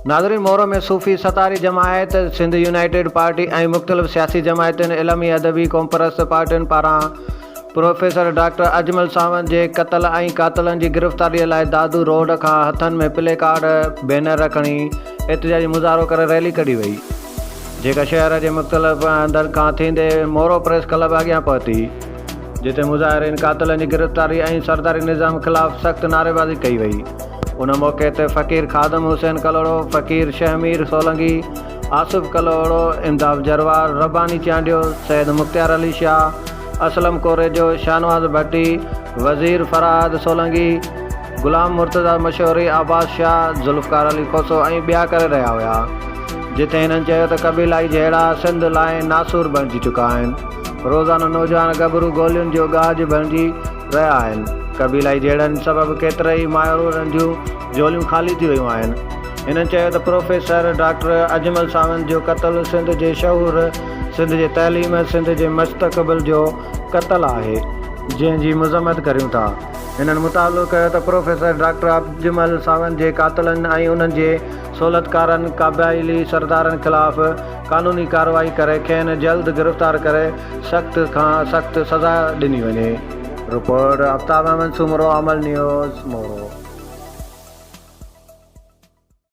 नाज़रीन, मोरो में सूफ़ी सतारी जमायत, सिंध यूनाइटेड पार्टी ऐं मुख़्तलिफ़ सियासी जमायतुनि, इल्मी अदबी क़ौमपरस्त पार्टियुनि पारां प्रोफेसर डॉक्टर अजमल सावंत जे क़त्ल ऐं कातिलनि जी गिरफ़्तारीअ लाइ दादू रोड खां हथनि में प्ले कार्ड बैनर रखणी एहतिजाजी मुज़ाहिरो करे रैली कढी वई, जेका शहर जे मुख़्तलिफ़ हंधनि खां थींदे मोरो प्रेस क्लब अॻियां पहुती, जिते मुज़ाहिरीन कातिलनि जी गिरफ़्तारी ऐं सरदारी निज़ाम ख़िलाफ़ सख़्त नारेबाज़ी कई वई। उन मौक़े ते फ़क़ीर खादम हुसैन कलोड़ो, फ़क़ीर शहमीर सोलंगी, आसिफ़ कलोड़ो, इमदाद जरवार, रब्बानी चांडियो, सैयद मुख़्तियार अली शाह, असलम कोरेजो, शाहनवाज़ भट्टी, वज़ीर फराद सोलंगी, गुलाम मुर्तज़ा मशहूरी, आबाद शाह, ज़ुल्फ़कार अली खोसो ऐं ॿिया करे रहिया हुआ, जिते हिननि चयो त क़बीलाई जहिड़ा सिंध लाइ नासूर बणिजी चुका आहिनि। रोज़ाना नौजवान गबरू गोलियुनि जो गाज बणिजी रहिया आहिनि। क़बीलाई जहिड़नि सबबु केतिरई मायूरनि जूं जोलियूं ख़ाली थी वियूं आहिनि। हिननि चयो त प्रोफेसर डॉक्टर अजमल सावंत जो क़त्ल सिंध जे शऊर, सिंध जे तइलीम, सिंध जे मुस्तक़बिल जो क़त्ल आहे, जंहिंजी मज़म्मत करियूं था। हिननि मुतालो कयो त प्रोफेसर डॉक्टर अजमल सावंत जे कातिलनि ऐं उन्हनि जे सहूलियतकारनि क़बाइली सरदारनि ख़िलाफ़ क़ानूनी कार्रवाई करे खेनि जल्द गिरफ़्तार करे सख़्त खां सख़्त सज़ा ॾिनी वञे। रिपोर्ट आफ़ताब अहमद, सुमरो, अमल न्यूज़, मोरो।